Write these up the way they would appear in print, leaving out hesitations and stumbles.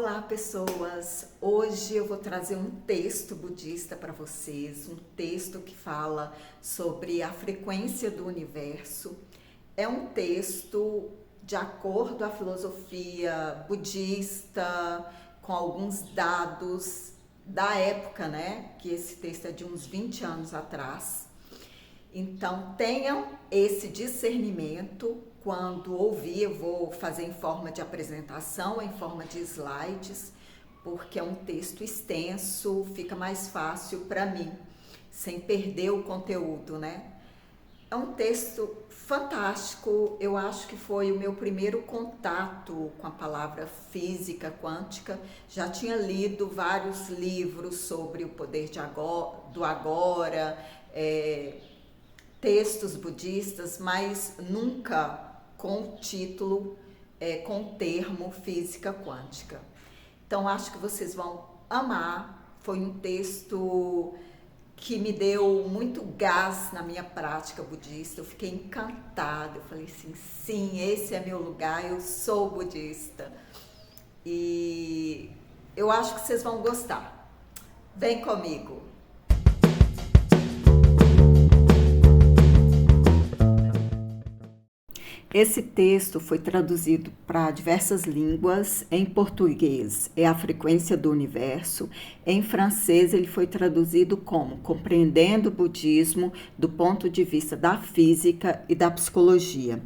Olá, pessoas! Hoje eu vou trazer um texto budista para vocês, um texto que fala sobre a frequência do universo. É um texto de acordo à filosofia budista, com alguns dados da época, né? Que esse texto é de uns 20 anos atrás. Então, tenham esse discernimento quando ouvir. Eu vou fazer em forma de apresentação, em forma de slides, porque é um texto extenso, fica mais fácil para mim, sem perder o conteúdo, né? É um texto fantástico. Eu acho que foi o meu primeiro contato com a palavra física quântica. Já tinha lido vários livros sobre o poder do agora, textos budistas, mas nunca com o título, com o termo física quântica. Então acho que vocês vão amar. Foi um texto que me deu muito gás na minha prática budista. Eu fiquei encantada. Eu falei assim, sim, esse é meu lugar, eu sou budista. E eu acho que vocês vão gostar. Vem comigo. Esse texto foi traduzido para diversas línguas. Em português é A Frequência do Universo. Em francês ele foi traduzido como Compreendendo o Budismo do ponto de vista da física e da psicologia.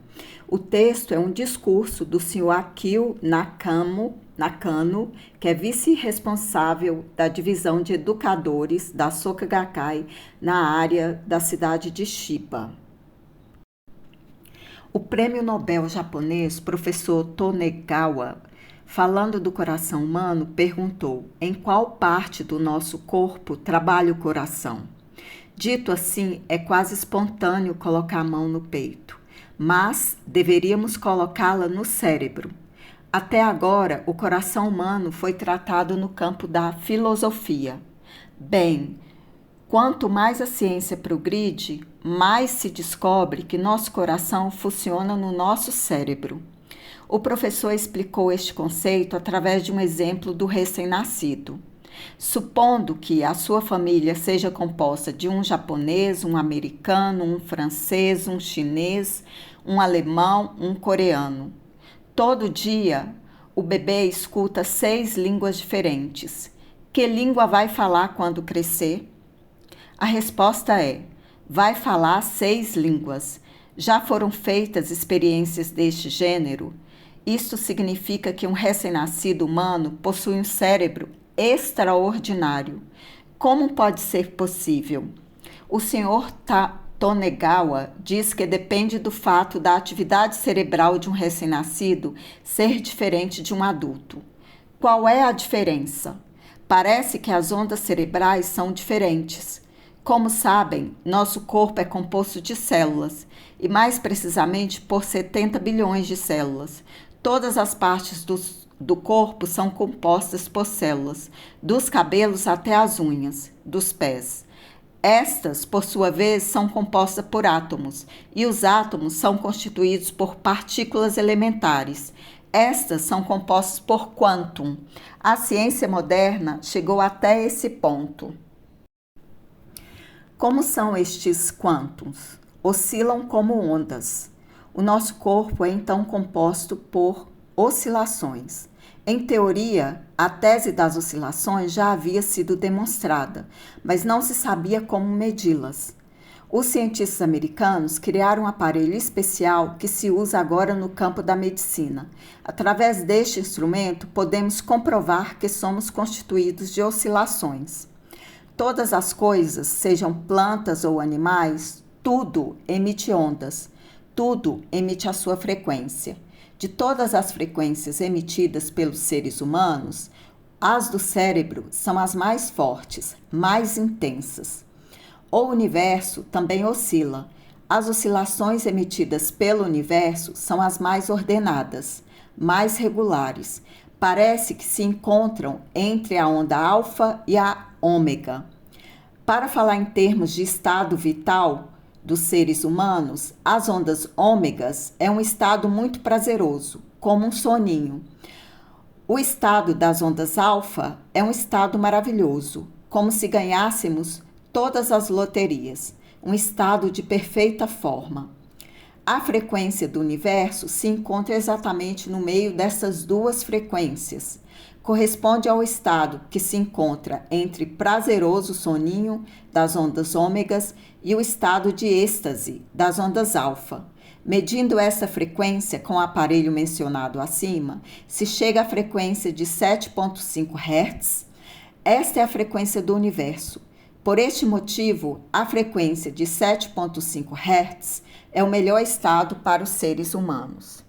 O texto é um discurso do Sr. Akio Nakano, que é vice-responsável da divisão de educadores da Soka Gakkai na área da cidade de Chiba. O prêmio Nobel japonês, professor Tonegawa, falando do coração humano, perguntou: em qual parte do nosso corpo trabalha o coração? Dito assim, é quase espontâneo colocar a mão no peito, mas deveríamos colocá-la no cérebro. Até agora, o coração humano foi tratado no campo da filosofia. Bem, quanto mais a ciência progride, mais se descobre que nosso coração funciona no nosso cérebro. O professor explicou este conceito através de um exemplo do recém-nascido. Supondo que a sua família seja composta de um japonês, um americano, um francês, um chinês, um alemão, um coreano. Todo dia, o bebê escuta 6 línguas diferentes. Que língua vai falar quando crescer? A resposta é: vai falar 6 línguas. Já foram feitas experiências deste gênero? Isto significa que um recém-nascido humano possui um cérebro extraordinário. Como pode ser possível? O Sr. Tonegawa diz que depende do fato da atividade cerebral de um recém-nascido ser diferente de um adulto. Qual é a diferença? Parece que as ondas cerebrais são diferentes. Como sabem, nosso corpo é composto de células, e mais precisamente por 70 bilhões de células. Todas as partes do corpo são compostas por células, dos cabelos até as unhas, dos pés. Estas, por sua vez, são compostas por átomos, e os átomos são constituídos por partículas elementares. Estas são compostas por quântum. A ciência moderna chegou até esse ponto. Como são estes quântons? Oscilam como ondas. O nosso corpo é então composto por oscilações. Em teoria, a tese das oscilações já havia sido demonstrada, mas não se sabia como medi-las. Os cientistas americanos criaram um aparelho especial que se usa agora no campo da medicina. Através deste instrumento, podemos comprovar que somos constituídos de oscilações. Todas as coisas, sejam plantas ou animais, tudo emite ondas, tudo emite a sua frequência. De todas as frequências emitidas pelos seres humanos, as do cérebro são as mais fortes, mais intensas. O universo também oscila. As oscilações emitidas pelo universo são as mais ordenadas, mais regulares. Parece que se encontram entre a onda alfa e a ômega. Para falar em termos de estado vital dos seres humanos, as ondas ômegas é um estado muito prazeroso, como um soninho. O estado das ondas alfa é um estado maravilhoso, como se ganhássemos todas as loterias, um estado de perfeita forma. A frequência do universo se encontra exatamente no meio dessas duas frequências. Corresponde ao estado que se encontra entre prazeroso soninho das ondas ômegas e o estado de êxtase das ondas alfa. Medindo essa frequência com o aparelho mencionado acima, se chega à frequência de 7,5 Hz. Esta é a frequência do universo. Por este motivo, a frequência de 7,5 Hz é o melhor estado para os seres humanos.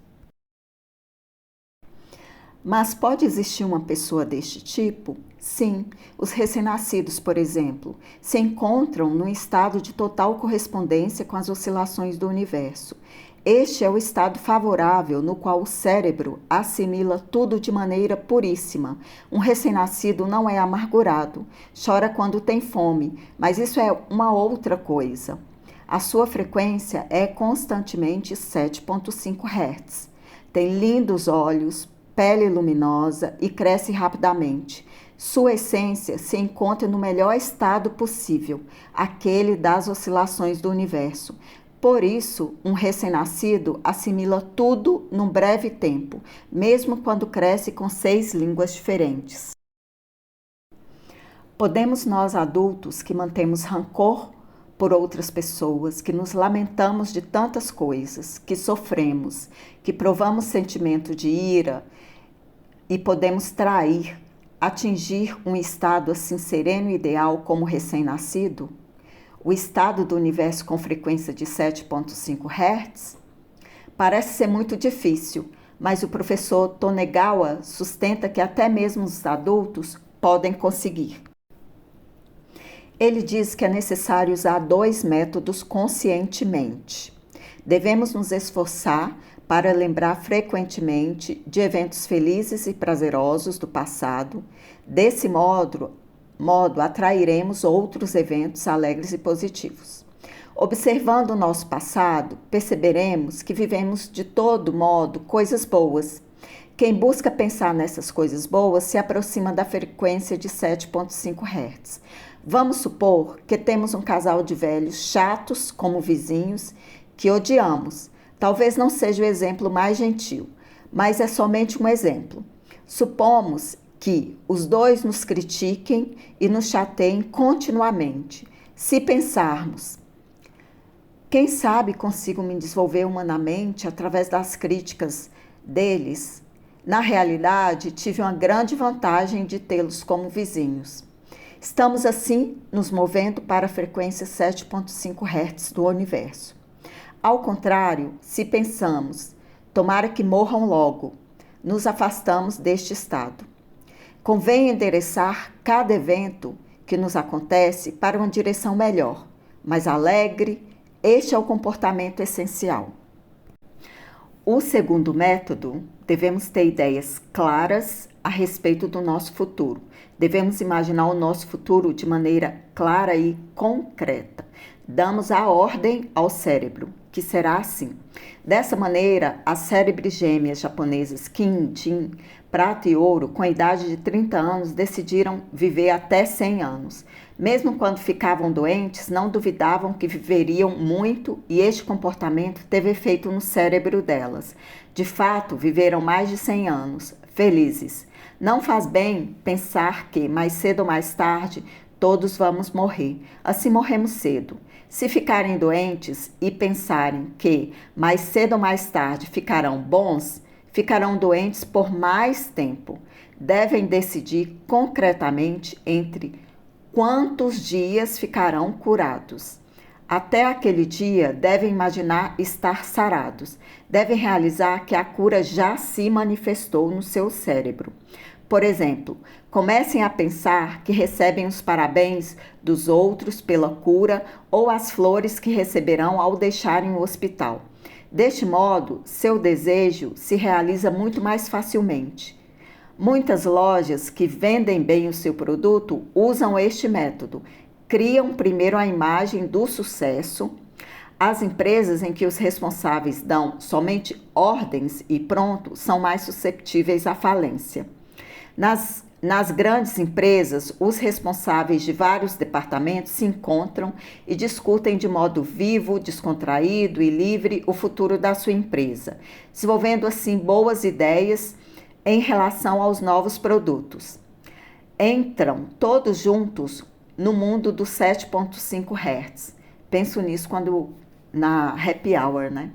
Mas pode existir uma pessoa deste tipo? Sim, os recém-nascidos, por exemplo, se encontram num estado de total correspondência com as oscilações do universo. Este é o estado favorável no qual o cérebro assimila tudo de maneira puríssima. Um recém-nascido não é amargurado, chora quando tem fome, mas isso é uma outra coisa. A sua frequência é constantemente 7,5 Hz. Tem lindos olhos, pele luminosa e cresce rapidamente. Sua essência se encontra no melhor estado possível, aquele das oscilações do universo. Por isso, um recém-nascido assimila tudo num breve tempo, mesmo quando cresce com 6 línguas diferentes. Podemos nós adultos que mantemos rancor por outras pessoas, que nos lamentamos de tantas coisas, que sofremos, que provamos sentimento de ira e podemos trair, atingir um estado assim sereno e ideal como recém-nascido? O estado do universo com frequência de 7,5 Hz? Parece ser muito difícil, mas o professor Tonegawa sustenta que até mesmo os adultos podem conseguir. Ele diz que é necessário usar 2 métodos conscientemente. Devemos nos esforçar para lembrar frequentemente de eventos felizes e prazerosos do passado. Desse modo, atrairemos outros eventos alegres e positivos. Observando o nosso passado, perceberemos que vivemos de todo modo coisas boas. Quem busca pensar nessas coisas boas se aproxima da frequência de 7,5 Hz. Vamos supor que temos um casal de velhos chatos como vizinhos que odiamos. Talvez não seja o exemplo mais gentil, mas é somente um exemplo. Supomos que os dois nos critiquem e nos chateiem continuamente. Se pensarmos, quem sabe consigo me desenvolver humanamente através das críticas deles? Na realidade, tive uma grande vantagem de tê-los como vizinhos. Estamos assim nos movendo para a frequência 7,5 Hz do universo. Ao contrário, se pensamos, tomara que morram logo, nos afastamos deste estado. Convém endereçar cada evento que nos acontece para uma direção melhor, mais alegre. Este é o comportamento essencial. O segundo método, devemos ter ideias claras a respeito do nosso futuro. Devemos imaginar o nosso futuro de maneira clara e concreta. Damos a ordem ao cérebro, que será assim. Dessa maneira, as cérebros gêmeas japonesas Kim, Jin, Prata e Ouro, com a idade de 30 anos, decidiram viver até 100 anos. Mesmo quando ficavam doentes, não duvidavam que viveriam muito e este comportamento teve efeito no cérebro delas. De fato, viveram mais de 100 anos, felizes. Não faz bem pensar que, mais cedo ou mais tarde, todos vamos morrer. Assim morremos cedo. Se ficarem doentes e pensarem que, mais cedo ou mais tarde, ficarão bons, ficarão doentes por mais tempo. Devem decidir concretamente entre quantos dias ficarão curados. Até aquele dia, devem imaginar estar sarados. Devem realizar que a cura já se manifestou no seu cérebro. Por exemplo, comecem a pensar que recebem os parabéns dos outros pela cura ou as flores que receberão ao deixarem o hospital. Deste modo, seu desejo se realiza muito mais facilmente. Muitas lojas que vendem bem o seu produto usam este método. Criam primeiro a imagem do sucesso. As empresas em que os responsáveis dão somente ordens e pronto são mais susceptíveis à falência. Nas grandes empresas, os responsáveis de vários departamentos se encontram e discutem de modo vivo, descontraído e livre o futuro da sua empresa, desenvolvendo assim boas ideias em relação aos novos produtos. Entram todos juntos no mundo dos 7.5 Hz. Penso nisso quando na happy hour, né?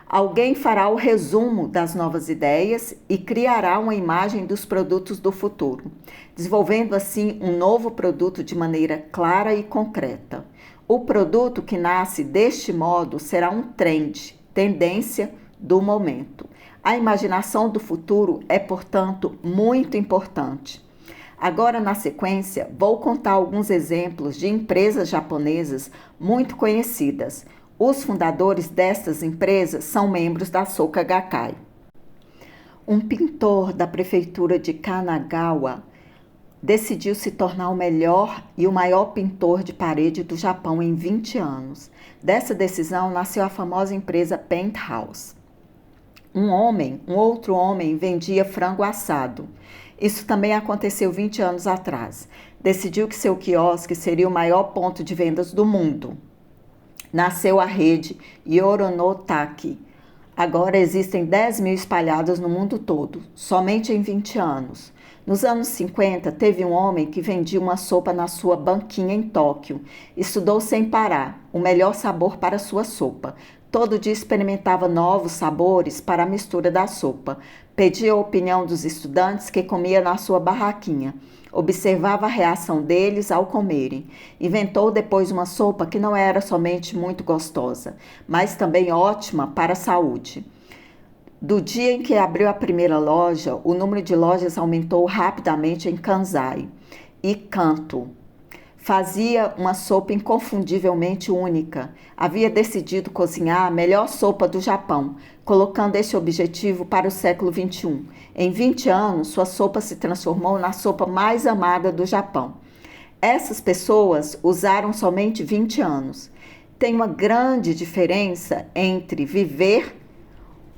Alguém fará o resumo das novas ideias e criará uma imagem dos produtos do futuro, desenvolvendo assim um novo produto de maneira clara e concreta. O produto que nasce deste modo será um trend, tendência do momento. A imaginação do futuro é, portanto, muito importante. Agora, na sequência, vou contar alguns exemplos de empresas japonesas muito conhecidas. Os fundadores destas empresas são membros da Soka Gakkai. Um pintor da prefeitura de Kanagawa decidiu se tornar o melhor e o maior pintor de parede do Japão em 20 anos. Dessa decisão nasceu a famosa empresa Penthouse. Um outro homem vendia frango assado. Isso também aconteceu 20 anos atrás. Decidiu que seu quiosque seria o maior ponto de vendas do mundo. Nasceu a rede Yoronotaki. Agora existem 10 mil espalhadas no mundo todo, somente em 20 anos. Nos anos 50, teve um homem que vendia uma sopa na sua banquinha em Tóquio. Estudou sem parar o melhor sabor para sua sopa. Todo dia experimentava novos sabores para a mistura da sopa. Pedia a opinião dos estudantes que comia na sua barraquinha. Observava a reação deles ao comerem. Inventou depois uma sopa que não era somente muito gostosa, mas também ótima para a saúde. Do dia em que abriu a primeira loja, o número de lojas aumentou rapidamente em Kansai e Kanto. Fazia uma sopa inconfundivelmente única. Havia decidido cozinhar a melhor sopa do Japão, colocando esse objetivo para o século XXI. Em 20 anos, sua sopa se transformou na sopa mais amada do Japão. Essas pessoas usaram somente 20 anos. Tem uma grande diferença entre viver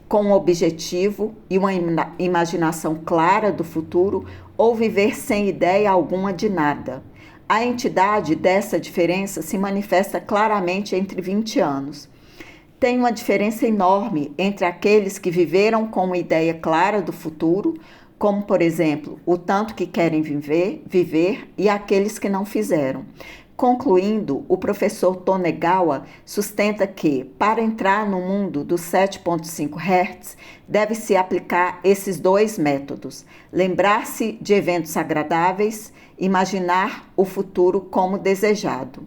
com um objetivo e uma imaginação clara do futuro ou viver sem ideia alguma de nada. A entidade dessa diferença se manifesta claramente entre 20 anos. Tem uma diferença enorme entre aqueles que viveram com uma ideia clara do futuro, como, por exemplo, o tanto que querem viver e aqueles que não fizeram. Concluindo, o professor Tonegawa sustenta que, para entrar no mundo dos 7.5 Hz, deve-se aplicar esses dois métodos: lembrar-se de eventos agradáveis, imaginar o futuro como desejado.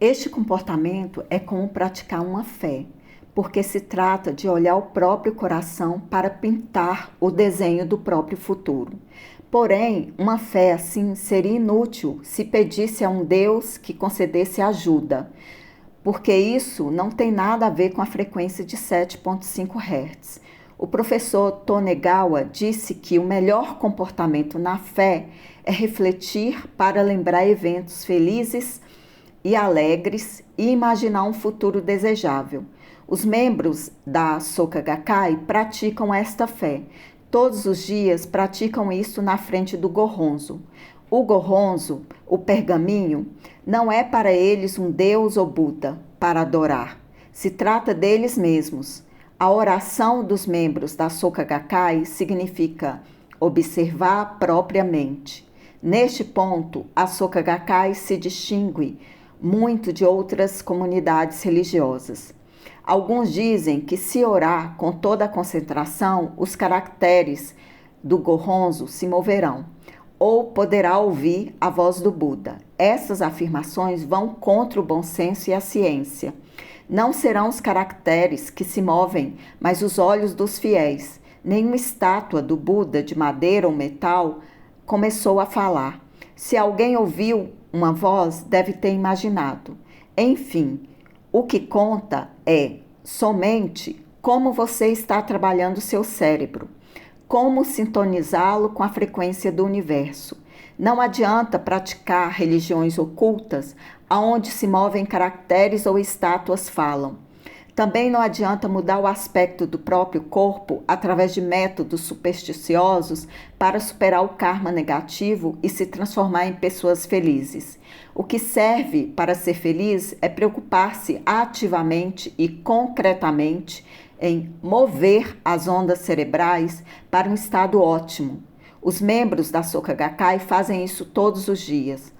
Este comportamento é como praticar uma fé, porque se trata de olhar o próprio coração para pintar o desenho do próprio futuro. Porém, uma fé assim seria inútil se pedisse a um Deus que concedesse ajuda, porque isso não tem nada a ver com a frequência de 7.5 Hz. O professor Tonegawa disse que o melhor comportamento na fé é refletir para lembrar eventos felizes e alegres e imaginar um futuro desejável. Os membros da Soka Gakkai praticam esta fé. Todos os dias praticam isso na frente do Gohonzo. O Gohonzo, o pergaminho, não é para eles um Deus ou Buda para adorar. Se trata deles mesmos. A oração dos membros da Soka Gakkai significa observar a própria mente. Neste ponto, a Soka Gakkai se distingue muito de outras comunidades religiosas. Alguns dizem que se orar com toda a concentração, os caracteres do Gohonzo se moverão, ou poderá ouvir a voz do Buda. Essas afirmações vão contra o bom senso e a ciência. Não serão os caracteres que se movem, mas os olhos dos fiéis. Nenhuma estátua do Buda de madeira ou metal começou a falar. Se alguém ouviu uma voz, deve ter imaginado. Enfim, o que conta é somente como você está trabalhando seu cérebro, como sintonizá-lo com a frequência do universo. Não adianta praticar religiões ocultas aonde se movem caracteres ou estátuas falam. Também não adianta mudar o aspecto do próprio corpo através de métodos supersticiosos para superar o karma negativo e se transformar em pessoas felizes. O que serve para ser feliz é preocupar-se ativamente e concretamente em mover as ondas cerebrais para um estado ótimo. Os membros da Soka Gakkai fazem isso todos os dias.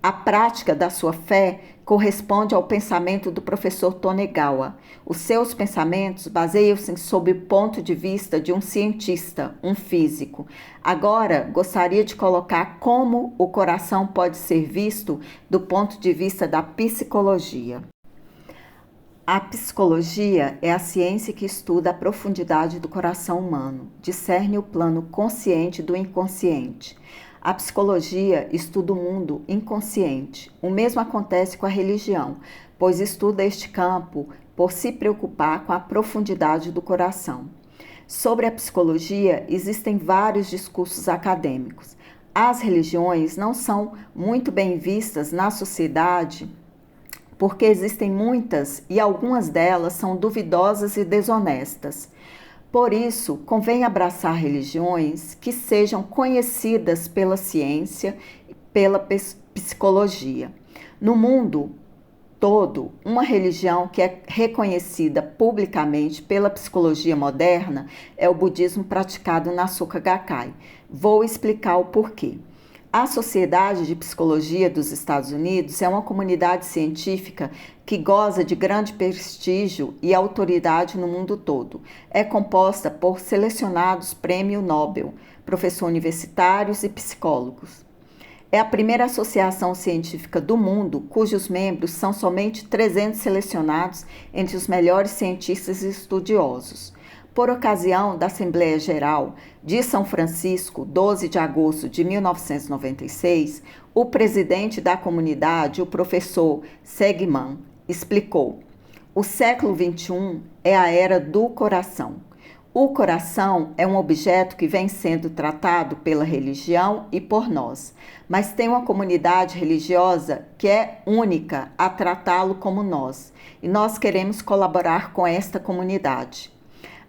A prática da sua fé corresponde ao pensamento do professor Tonegawa. Os seus pensamentos baseiam-se sob o ponto de vista de um cientista, um físico. Agora, gostaria de colocar como o coração pode ser visto do ponto de vista da psicologia. A psicologia é a ciência que estuda a profundidade do coração humano, discerne o plano consciente do inconsciente. A psicologia estuda o mundo inconsciente. O mesmo acontece com a religião, pois estuda este campo por se preocupar com a profundidade do coração. Sobre a psicologia, existem vários discursos acadêmicos. As religiões não são muito bem vistas na sociedade porque existem muitas e algumas delas são duvidosas e desonestas. Por isso, convém abraçar religiões que sejam conhecidas pela ciência e pela psicologia. No mundo todo, uma religião que é reconhecida publicamente pela psicologia moderna é o budismo praticado na Soka Gakkai. Vou explicar o porquê. A Sociedade de Psicologia dos Estados Unidos é uma comunidade científica que goza de grande prestígio e autoridade no mundo todo. É composta por selecionados prêmio Nobel, professores universitários e psicólogos. É a primeira associação científica do mundo cujos membros são somente 300 selecionados entre os melhores cientistas e estudiosos. Por ocasião da Assembleia Geral de São Francisco, 12 de agosto de 1996, o presidente da comunidade, o professor Seligman, explicou: o século XXI é a era do coração. O coração é um objeto que vem sendo tratado pela religião e por nós, mas tem uma comunidade religiosa que é única a tratá-lo como nós, e nós queremos colaborar com esta comunidade.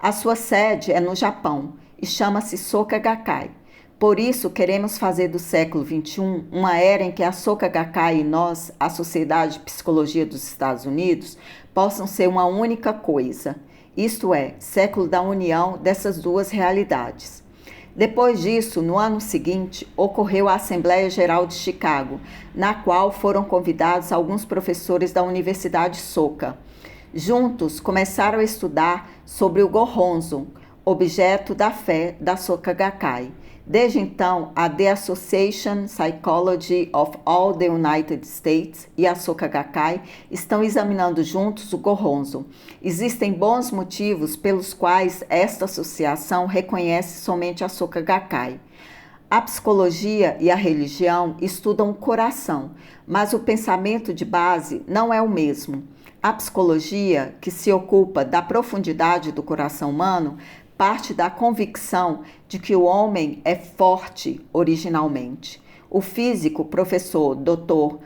A sua sede é no Japão e chama-se Soka Gakkai. Por isso, queremos fazer do século XXI uma era em que a Soka Gakkai e nós, a Sociedade de Psicologia dos Estados Unidos, possam ser uma única coisa. Isto é, século da união dessas duas realidades. Depois disso, no ano seguinte, ocorreu a Assembleia Geral de Chicago, na qual foram convidados alguns professores da Universidade Soka. Juntos, começaram a estudar sobre o Gohonzon, objeto da fé da Soka Gakkai. Desde então, a The Association Psychology of All the United States e a Soka Gakkai estão examinando juntos o Gohonzon. Existem bons motivos pelos quais esta associação reconhece somente a Soka Gakkai. A psicologia e a religião estudam o coração, mas o pensamento de base não é o mesmo. A psicologia, que se ocupa da profundidade do coração humano, parte da convicção de que o homem é forte originalmente. O físico, professor Dr.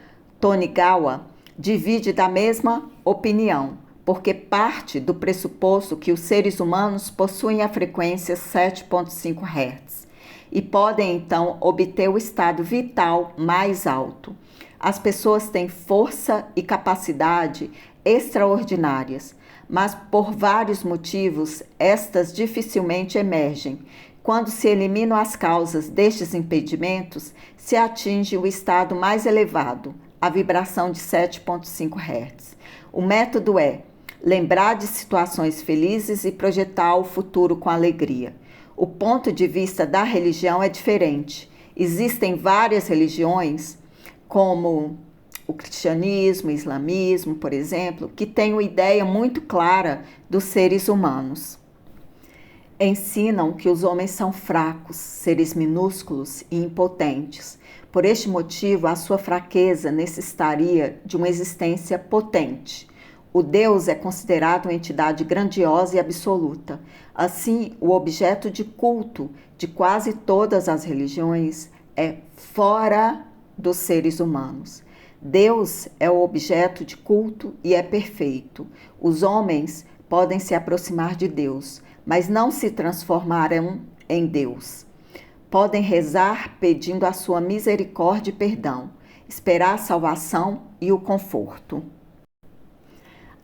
Tonegawa, divide da mesma opinião, porque parte do pressuposto que os seres humanos possuem a frequência 7.5 Hz e podem então obter o estado vital mais alto. As pessoas têm força e capacidade extraordinárias, mas por vários motivos estas dificilmente emergem. Quando se eliminam as causas destes impedimentos, se atinge o estado mais elevado, a vibração de 7.5 Hz. O método é lembrar de situações felizes e projetar o futuro com alegria. O ponto de vista da religião é diferente. Existem várias religiões, como o cristianismo, o islamismo, por exemplo, que têm uma ideia muito clara dos seres humanos. Ensinam que os homens são fracos, seres minúsculos e impotentes. Por este motivo, a sua fraqueza necessitaria de uma existência potente. O Deus é considerado uma entidade grandiosa e absoluta. Assim, o objeto de culto de quase todas as religiões é fora dos seres humanos. Deus é o objeto de culto e é perfeito. Os homens podem se aproximar de Deus, mas não se transformarão em Deus. Podem rezar pedindo a sua misericórdia e perdão, esperar a salvação e o conforto.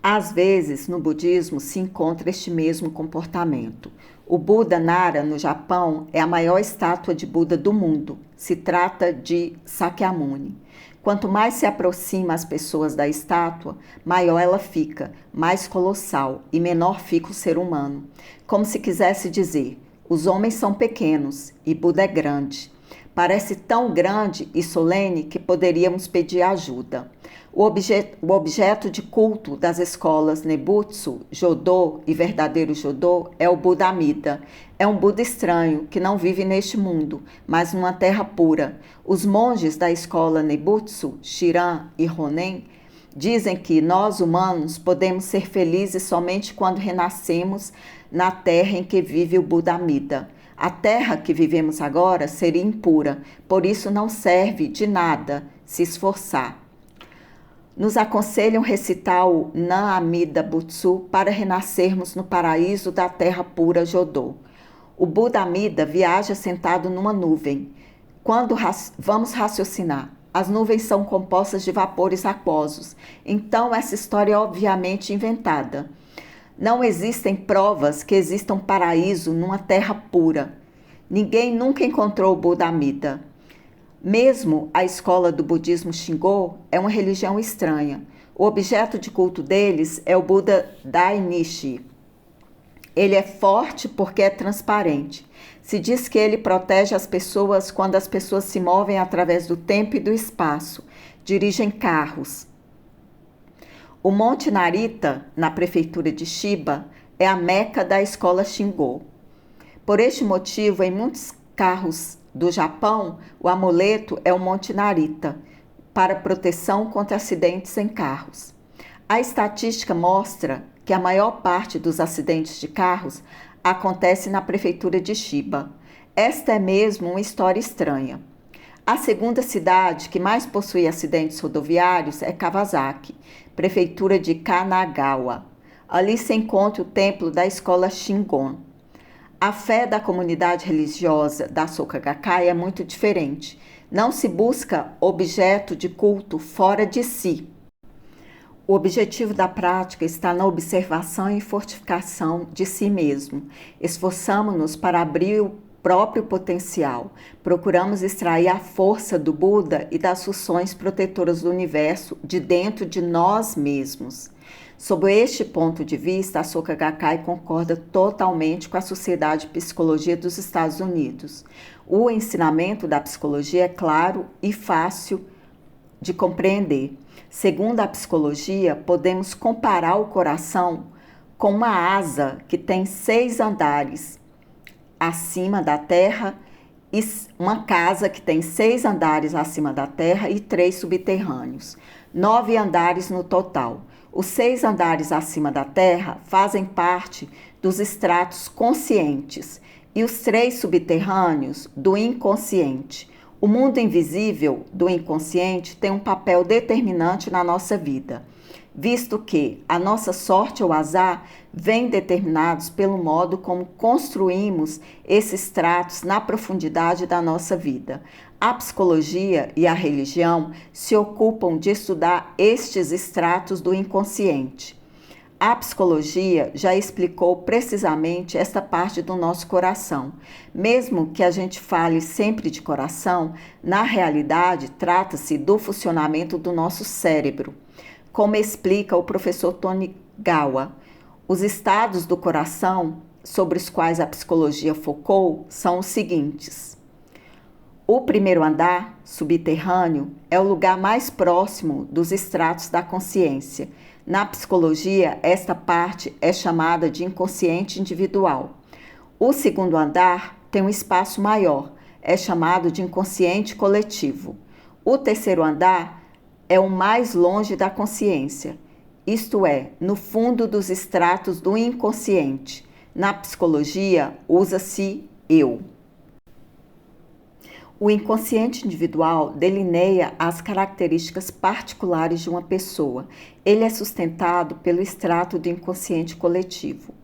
Às vezes, no budismo se encontra este mesmo comportamento. O Buda Nara, no Japão, é a maior estátua de Buda do mundo. Se trata de Sakyamuni. Quanto mais se aproxima as pessoas da estátua, maior ela fica, mais colossal, e menor fica o ser humano. Como se quisesse dizer, os homens são pequenos e Buda é grande. Parece tão grande e solene que poderíamos pedir ajuda. O objeto de culto das escolas Nebutsu, Jodô e verdadeiro Jodô é o Buda Amida. É um Buda estranho que não vive neste mundo, mas numa terra pura. Os monges da escola Nebutsu, Shiran e Honen, dizem que nós humanos podemos ser felizes somente quando renascemos na terra em que vive o Buda Amida. A terra que vivemos agora seria impura, por isso não serve de nada se esforçar. Nos aconselham recitar o Nan Amida Butsu para renascermos no paraíso da terra pura Jodô. O Buda Amida viaja sentado numa nuvem. Quando vamos raciocinar, as nuvens são compostas de vapores aquosos, então essa história é obviamente inventada. Não existem provas que exista um paraíso numa terra pura. Ninguém nunca encontrou o Buda Amida. Mesmo a escola do budismo Shingon é uma religião estranha. O objeto de culto deles é o Buda Dainichi. Ele é forte porque é transparente. Se diz que ele protege as pessoas quando as pessoas se movem através do tempo e do espaço, dirigem carros. O Monte Narita, na prefeitura de Chiba, é a meca da escola Shingon. Por este motivo, em muitos carros do Japão, o amuleto é o Monte Narita, para proteção contra acidentes em carros. A estatística mostra que a maior parte dos acidentes de carros acontece na prefeitura de Chiba. Esta é mesmo uma história estranha. A segunda cidade que mais possui acidentes rodoviários é Kawasaki, prefeitura de Kanagawa. Ali se encontra o templo da escola Shingon. A fé da comunidade religiosa da Soka Gakkai é muito diferente. Não se busca objeto de culto fora de si. O objetivo da prática está na observação e fortificação de si mesmo. Esforçamo-nos para abrir o próprio potencial. Procuramos extrair a força do Buda e das funções protetoras do universo de dentro de nós mesmos. Sob este ponto de vista, a Soka Gakkai concorda totalmente com a Sociedade de Psicologia dos Estados Unidos. O ensinamento da psicologia é claro e fácil de compreender. Segundo a psicologia, podemos comparar o coração com uma asa que tem 6 andares acima da terra e uma casa que tem 6 andares acima da terra e 3 subterrâneos, 9 andares no total. Os 6 andares acima da terra fazem parte dos estratos conscientes e os 3 subterrâneos do inconsciente. O mundo invisível do inconsciente tem um papel determinante na nossa vida, visto que a nossa sorte ou azar vêm determinados pelo modo como construímos esses estratos na profundidade da nossa vida. A psicologia e a religião se ocupam de estudar estes estratos do inconsciente. A psicologia já explicou precisamente esta parte do nosso coração. Mesmo que a gente fale sempre de coração, na realidade trata-se do funcionamento do nosso cérebro. Como explica o professor Tonigawa, os estados do coração sobre os quais a psicologia focou são os seguintes. O primeiro andar, subterrâneo, é o lugar mais próximo dos estratos da consciência. Na psicologia, esta parte é chamada de inconsciente individual. O segundo andar tem um espaço maior, é chamado de inconsciente coletivo. O terceiro andar é o mais longe da consciência, isto é, no fundo dos estratos do inconsciente. Na psicologia, usa-se eu. O inconsciente individual delineia as características particulares de uma pessoa. Ele é sustentado pelo extrato do inconsciente coletivo.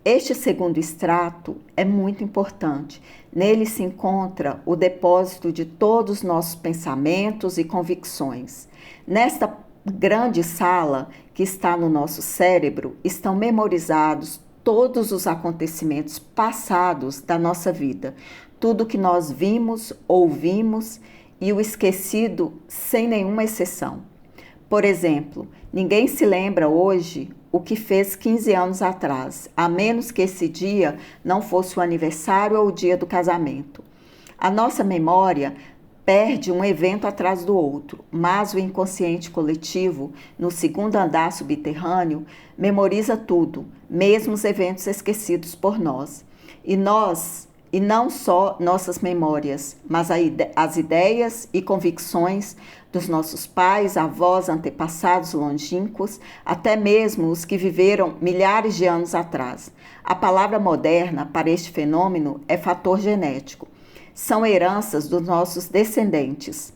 Este segundo extrato é muito importante. Nele se encontra o depósito de todos os nossos pensamentos e convicções. Nesta grande sala que está no nosso cérebro, estão memorizados todos os acontecimentos passados da nossa vida, tudo que nós vimos, ouvimos e o esquecido sem nenhuma exceção. Por exemplo, ninguém se lembra hoje o que fez 15 anos atrás, a menos que esse dia não fosse o aniversário ou o dia do casamento. A nossa memória perde um evento atrás do outro, mas o inconsciente coletivo, no segundo andar subterrâneo, memoriza tudo, mesmo os eventos esquecidos por nós. E não só nossas memórias, mas as ideias e convicções dos nossos pais, avós, antepassados longínquos, até mesmo os que viveram milhares de anos atrás. A palavra moderna para este fenômeno é fator genético. São heranças dos nossos descendentes.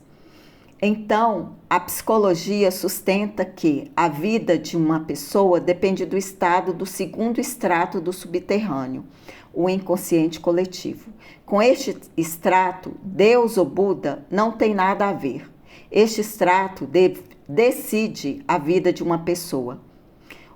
Então, a psicologia sustenta que a vida de uma pessoa depende do estado do segundo extrato do subterrâneo, o inconsciente coletivo. Com este extrato, Deus ou Buda não tem nada a ver. Este extrato decide a vida de uma pessoa.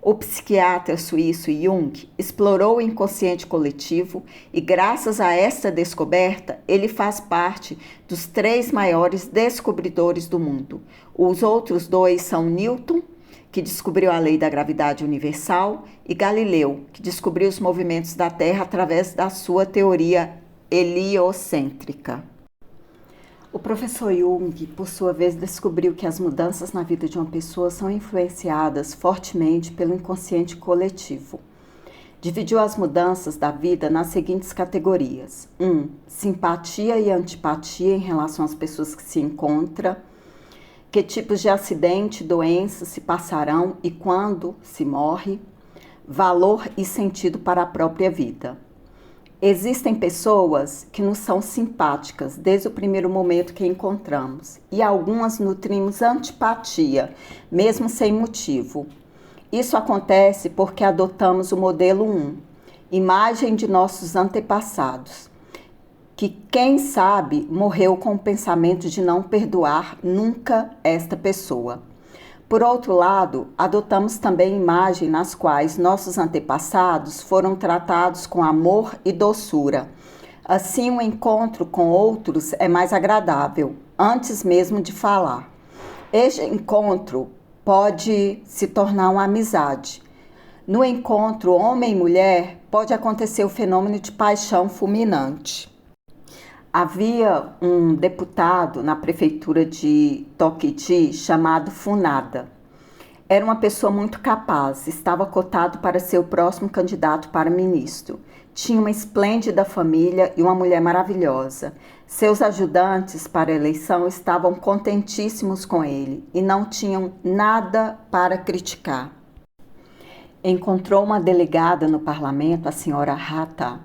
O psiquiatra suíço Jung explorou o inconsciente coletivo e, graças a esta descoberta, ele faz parte dos 3 maiores descobridores do mundo. Os outros 2 são Newton, que descobriu a lei da gravidade universal, e Galileu, que descobriu os movimentos da Terra através da sua teoria heliocêntrica. O professor Jung, por sua vez, descobriu que as mudanças na vida de uma pessoa são influenciadas fortemente pelo inconsciente coletivo. Dividiu as mudanças da vida nas seguintes categorias: 1. Simpatia e antipatia em relação às pessoas que se encontram. Que tipos de acidente, doença se passarão e quando se morre. Valor e sentido para a própria vida. Existem pessoas que nos são simpáticas desde o primeiro momento que encontramos e algumas nutrimos antipatia, mesmo sem motivo. Isso acontece porque adotamos o modelo 1, imagem de nossos antepassados, que quem sabe morreu com o pensamento de não perdoar nunca esta pessoa. Por outro lado, adotamos também imagens nas quais nossos antepassados foram tratados com amor e doçura. Assim, o encontro com outros é mais agradável, antes mesmo de falar. Este encontro pode se tornar uma amizade. No encontro homem e mulher, pode acontecer o fenômeno de paixão fulminante. Havia um deputado na prefeitura de Tokiti chamado Funada. Era uma pessoa muito capaz, estava cotado para ser o próximo candidato para ministro. Tinha uma esplêndida família e uma mulher maravilhosa. Seus ajudantes para a eleição estavam contentíssimos com ele e não tinham nada para criticar. Encontrou uma delegada no parlamento, a senhora Rata,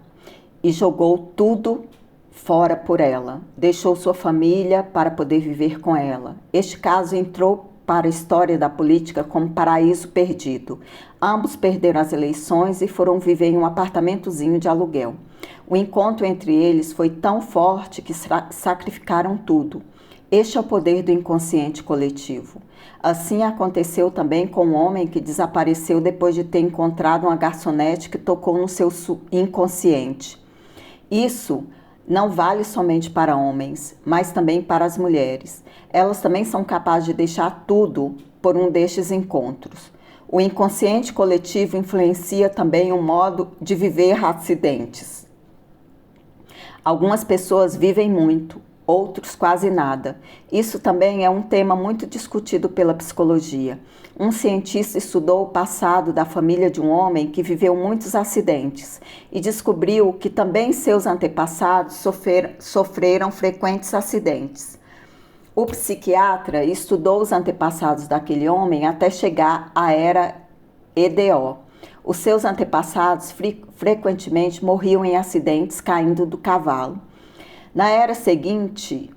e jogou tudo fora por ela. Deixou sua família para poder viver com ela. Este caso entrou para a história da política como paraíso perdido. Ambos perderam as eleições e foram viver em um apartamentozinho de aluguel. O encontro entre eles foi tão forte que sacrificaram tudo. Este é o poder do inconsciente coletivo. Assim aconteceu também com um homem que desapareceu depois de ter encontrado uma garçonete que tocou no seu inconsciente. Isso não vale somente para homens, mas também para as mulheres. Elas também são capazes de deixar tudo por um destes encontros. O inconsciente coletivo influencia também o modo de viver acidentes. Algumas pessoas vivem muito, outros quase nada. Isso também é um tema muito discutido pela psicologia. Um cientista estudou o passado da família de um homem que viveu muitos acidentes e descobriu que também seus antepassados sofreram frequentes acidentes. O psiquiatra estudou os antepassados daquele homem até chegar à era EDO. Os seus antepassados frequentemente morriam em acidentes caindo do cavalo. Na era seguinte,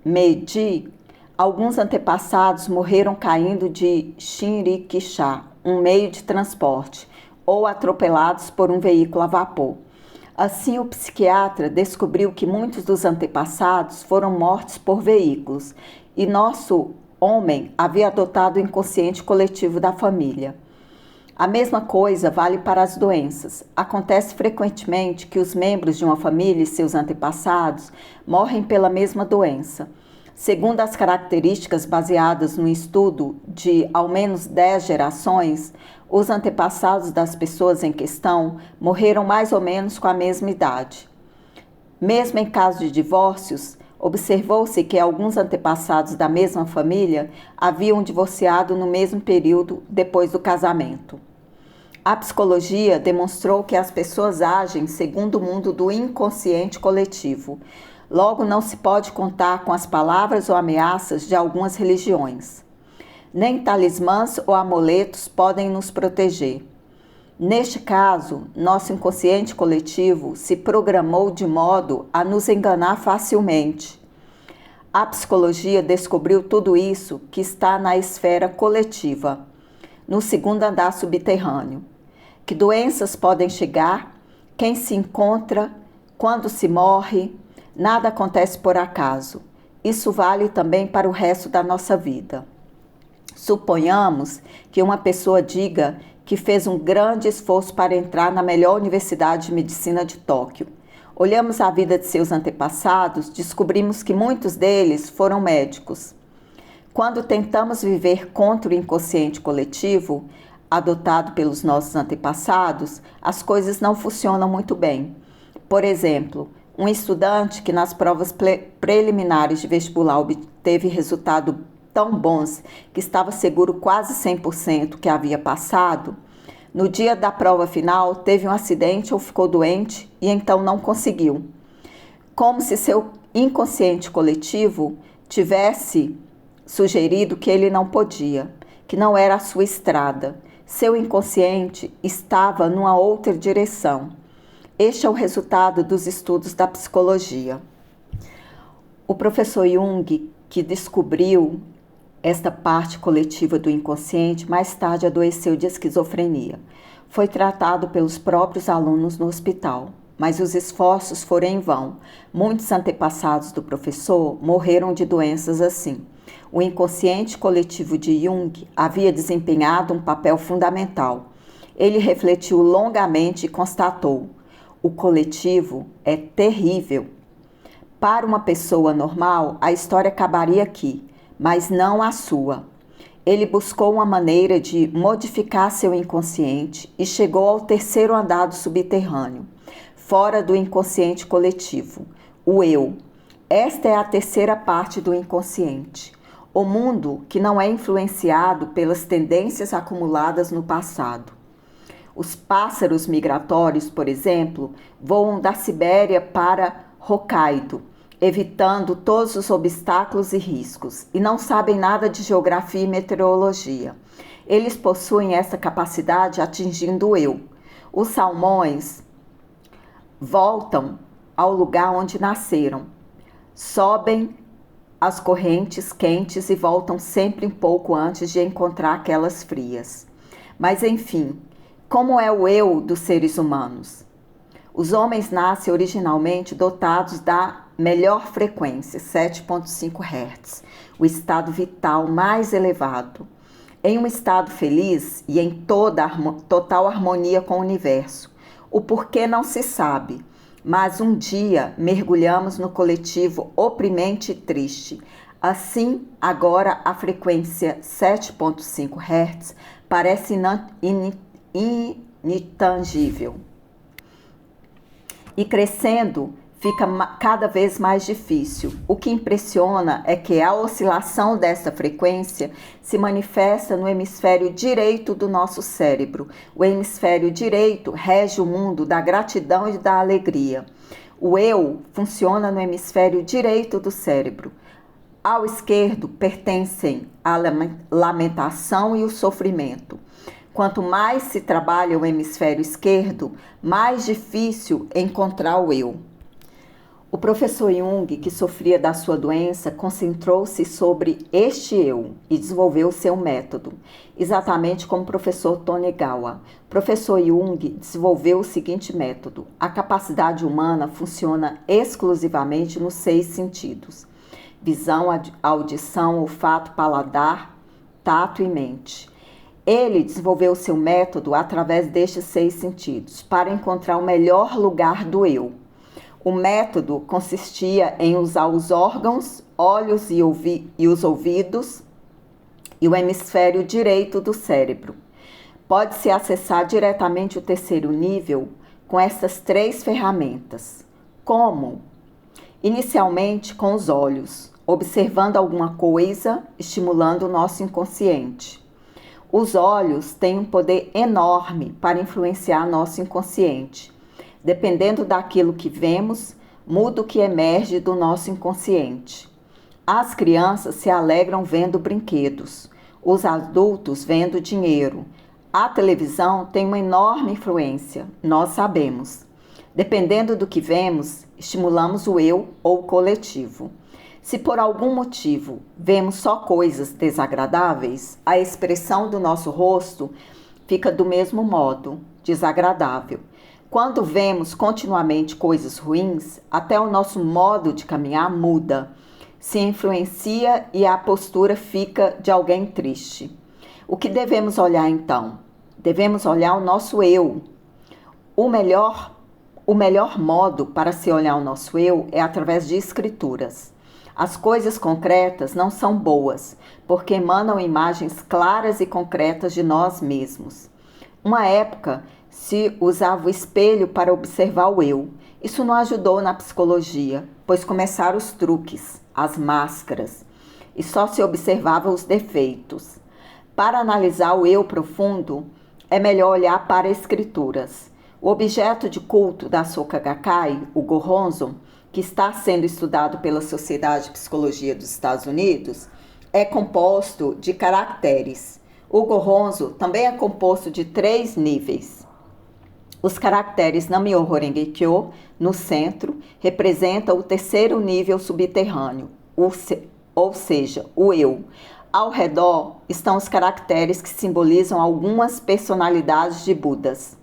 Meiji, alguns antepassados morreram caindo de Shinrikisha, um meio de transporte, ou atropelados por um veículo a vapor. Assim, o psiquiatra descobriu que muitos dos antepassados foram mortos por veículos e nosso homem havia adotado o inconsciente coletivo da família. A mesma coisa vale para as doenças. Acontece frequentemente que os membros de uma família e seus antepassados morrem pela mesma doença. Segundo as características baseadas no estudo de ao menos 10 gerações, os antepassados das pessoas em questão morreram mais ou menos com a mesma idade. Mesmo em caso de divórcios, observou-se que alguns antepassados da mesma família haviam divorciado no mesmo período depois do casamento. A psicologia demonstrou que as pessoas agem segundo o mundo do inconsciente coletivo. Logo, não se pode contar com as palavras ou ameaças de algumas religiões. Nem talismãs ou amuletos podem nos proteger. Neste caso, nosso inconsciente coletivo se programou de modo a nos enganar facilmente. A psicologia descobriu tudo isso que está na esfera coletiva, no segundo andar subterrâneo. Que doenças podem chegar, quem se encontra, quando se morre, nada acontece por acaso. Isso vale também para o resto da nossa vida. Suponhamos que uma pessoa diga que fez um grande esforço para entrar na melhor universidade de medicina de Tóquio. Olhamos a vida de seus antepassados, descobrimos que muitos deles foram médicos. Quando tentamos viver contra o inconsciente coletivo, adotado pelos nossos antepassados, as coisas não funcionam muito bem. Por exemplo, um estudante que nas provas preliminares de vestibular obteve resultado tão bons que estava seguro quase 100% que havia passado, no dia da prova final teve um acidente ou ficou doente e então não conseguiu. Como se seu inconsciente coletivo tivesse sugerido que ele não podia, que não era a sua estrada. Seu inconsciente estava numa outra direção. Este é o resultado dos estudos da psicologia. O professor Jung, que descobriu esta parte coletiva do inconsciente, mais tarde adoeceu de esquizofrenia. Foi tratado pelos próprios alunos no hospital, mas os esforços foram em vão. Muitos antepassados do professor morreram de doenças assim. O inconsciente coletivo de Jung havia desempenhado um papel fundamental. Ele refletiu longamente e constatou: o coletivo é terrível. Para uma pessoa normal, a história acabaria aqui, mas não a sua. Ele buscou uma maneira de modificar seu inconsciente e chegou ao terceiro andar do subterrâneo, fora do inconsciente coletivo, o eu. Esta é a terceira parte do inconsciente, o mundo que não é influenciado pelas tendências acumuladas no passado. Os pássaros migratórios, por exemplo, voam da Sibéria para Hokkaido, evitando todos os obstáculos e riscos, e não sabem nada de geografia e meteorologia. Eles possuem essa capacidade atingindo o eu. Os salmões voltam ao lugar onde nasceram, sobem as correntes quentes e voltam sempre um pouco antes de encontrar aquelas frias. Mas enfim, como é o eu dos seres humanos? Os homens nascem originalmente dotados da melhor frequência, 7,5 Hz, o estado vital mais elevado. Em um estado feliz e em total harmonia com o universo. O porquê não se sabe, mas um dia mergulhamos no coletivo oprimente e triste. Assim, agora a frequência 7,5 Hz parece inintangível. E crescendo, fica cada vez mais difícil. O que impressiona é que a oscilação dessa frequência se manifesta no hemisfério direito do nosso cérebro. O hemisfério direito rege o mundo da gratidão e da alegria. O eu funciona no hemisfério direito do cérebro. Ao esquerdo pertencem a lamentação e o sofrimento. Quanto mais se trabalha o hemisfério esquerdo, mais difícil encontrar o eu. O professor Jung, que sofria da sua doença, concentrou-se sobre este eu e desenvolveu seu método, exatamente como o professor Tonegawa. O professor Jung desenvolveu o seguinte método: a capacidade humana funciona exclusivamente nos 6 sentidos: visão, audição, olfato, paladar, tato e mente. Ele desenvolveu seu método através destes 6 sentidos para encontrar o melhor lugar do eu. O método consistia em usar os órgãos, olhos e os ouvidos e o hemisfério direito do cérebro. Pode-se acessar diretamente o terceiro nível com essas 3 ferramentas. Como? Inicialmente com os olhos, observando alguma coisa, estimulando o nosso inconsciente. Os olhos têm um poder enorme para influenciar nosso inconsciente. Dependendo daquilo que vemos, muda o que emerge do nosso inconsciente. As crianças se alegram vendo brinquedos, os adultos vendo dinheiro. A televisão tem uma enorme influência, nós sabemos. Dependendo do que vemos, estimulamos o eu ou o coletivo. Se por algum motivo vemos só coisas desagradáveis, a expressão do nosso rosto fica do mesmo modo, desagradável. Quando vemos continuamente coisas ruins, até o nosso modo de caminhar muda, se influencia e a postura fica de alguém triste. O que devemos olhar então? Devemos olhar o nosso eu. O melhor modo para se olhar o nosso eu é através de escrituras. As coisas concretas não são boas, porque emanam imagens claras e concretas de nós mesmos. Uma época se usava o espelho para observar o eu. Isso não ajudou na psicologia, pois começaram os truques, as máscaras, e só se observava os defeitos. Para analisar o eu profundo, é melhor olhar para escrituras. O objeto de culto da Soka Gakkai, o Gohonzon, que está sendo estudado pela Sociedade de Psicologia dos Estados Unidos, é composto de caracteres. O Gohonzon também é composto de 3 níveis. Os caracteres Nam-myoho Renge-kyo, no centro, representam o terceiro nível subterrâneo, ou seja, o eu. Ao redor estão os caracteres que simbolizam algumas personalidades de Budas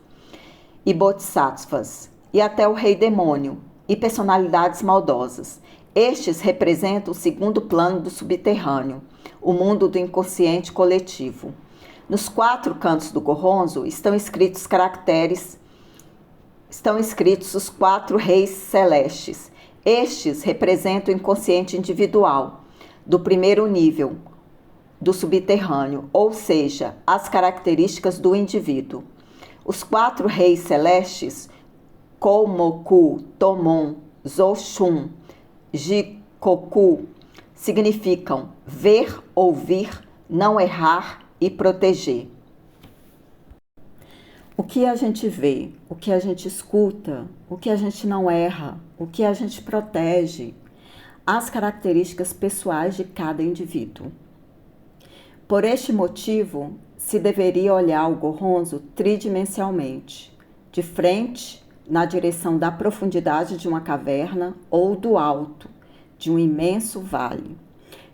e Bodhisattvas, e até o rei demônio, e personalidades maldosas. Estes representam o segundo plano do subterrâneo, o mundo do inconsciente coletivo. Nos 4 cantos do Gohonzon estão escritos os 4 reis celestes. Estes representam o inconsciente individual, do primeiro nível, do subterrâneo, ou seja, as características do indivíduo. Os 4 reis celestes, Koumoku, Tomon, Zoshun, Jikoku, significam ver, ouvir, não errar e proteger. O que a gente vê, o que a gente escuta, o que a gente não erra, o que a gente protege, as características pessoais de cada indivíduo. Por este motivo, se deveria olhar o Gohonzon tridimensionalmente, de frente, na direção da profundidade de uma caverna ou do alto, de um imenso vale.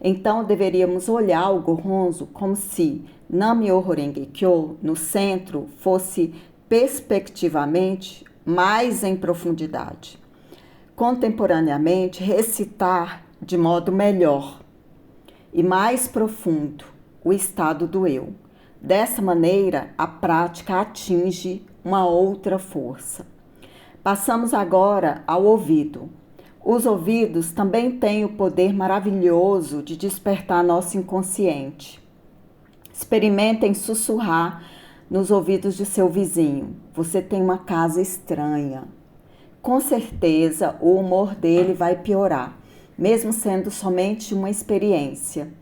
Então, deveríamos olhar o Gohonzon como se Nam-myoho Renge-kyo, no centro, fosse perspectivamente mais em profundidade. Contemporaneamente, recitar de modo melhor e mais profundo o estado do eu. Dessa maneira, a prática atinge uma outra força. Passamos agora ao ouvido. Os ouvidos também têm o poder maravilhoso de despertar nosso inconsciente. Experimentem sussurrar nos ouvidos de seu vizinho: você tem uma casa estranha. Com certeza o humor dele vai piorar, mesmo sendo somente uma experiência.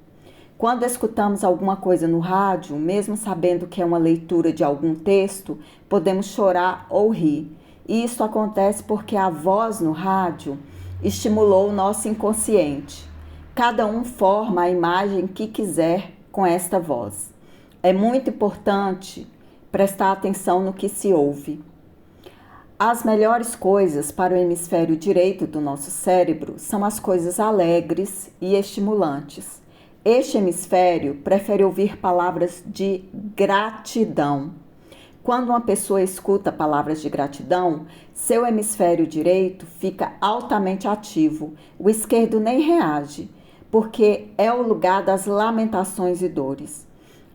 Quando escutamos alguma coisa no rádio, mesmo sabendo que é uma leitura de algum texto, podemos chorar ou rir. E isso acontece porque a voz no rádio estimulou o nosso inconsciente. Cada um forma a imagem que quiser com esta voz. É muito importante prestar atenção no que se ouve. As melhores coisas para o hemisfério direito do nosso cérebro são as coisas alegres e estimulantes. Este hemisfério prefere ouvir palavras de gratidão. Quando uma pessoa escuta palavras de gratidão, seu hemisfério direito fica altamente ativo. O esquerdo nem reage, porque é o lugar das lamentações e dores.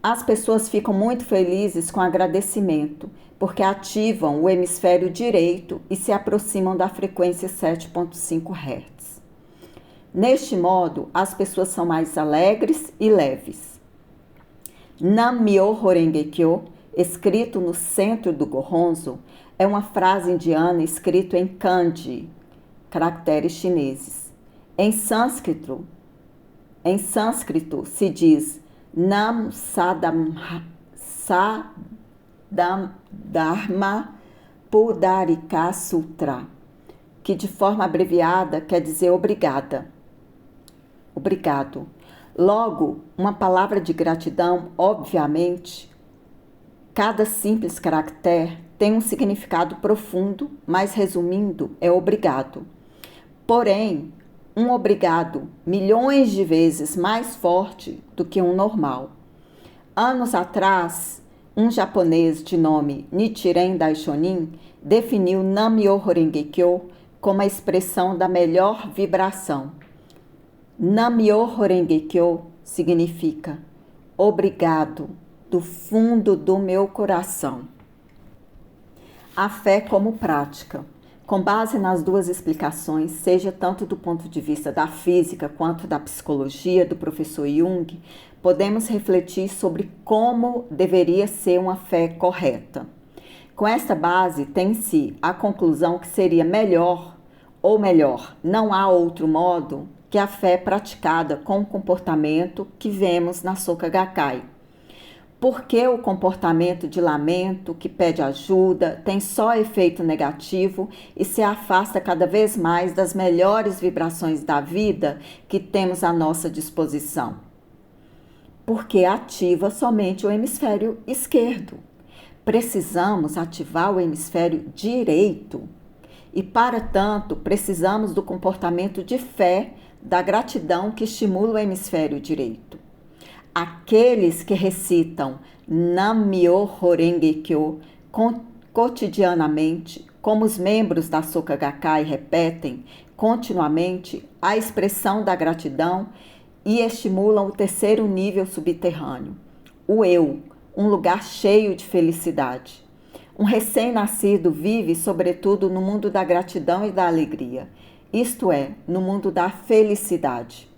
As pessoas ficam muito felizes com agradecimento, porque ativam o hemisfério direito e se aproximam da frequência 7.5 Hz. Neste modo, as pessoas são mais alegres e leves. Nam-myoho Renge-kyo, escrito no centro do Gohonzo, é uma frase indiana escrita em kanji, caracteres chineses. Em sânscrito se diz Nam Dharma Pudarika Sutra, que de forma abreviada quer dizer obrigada. Obrigado. Logo, uma palavra de gratidão, obviamente, cada simples caractere tem um significado profundo, mas resumindo, é obrigado. Porém, um obrigado milhões de vezes mais forte do que um normal. Anos atrás, um japonês de nome Nichiren Daishonin definiu Nam-myoho Renge-kyo como a expressão da melhor vibração. Nam-myoho Renge-kyo significa obrigado do fundo do meu coração. A fé como prática. Com base nas duas explicações, seja tanto do ponto de vista da física quanto da psicologia do professor Jung, podemos refletir sobre como deveria ser uma fé correta. Com esta base, tem-se a conclusão que seria melhor, ou melhor, não há outro modo, que a fé praticada com o comportamento que vemos na Soka Gakkai. Porque o comportamento de lamento, que pede ajuda, tem só efeito negativo e se afasta cada vez mais das melhores vibrações da vida que temos à nossa disposição. Porque ativa somente o hemisfério esquerdo. Precisamos ativar o hemisfério direito. E, para tanto, precisamos do comportamento de fé, da gratidão que estimula o hemisfério direito. Aqueles que recitam Nam-myoho Renge-kyo cotidianamente, como os membros da Soka Gakkai repetem continuamente a expressão da gratidão e estimulam o terceiro nível subterrâneo, o eu, um lugar cheio de felicidade. Um recém-nascido vive, sobretudo, no mundo da gratidão e da alegria, isto é, no mundo da felicidade.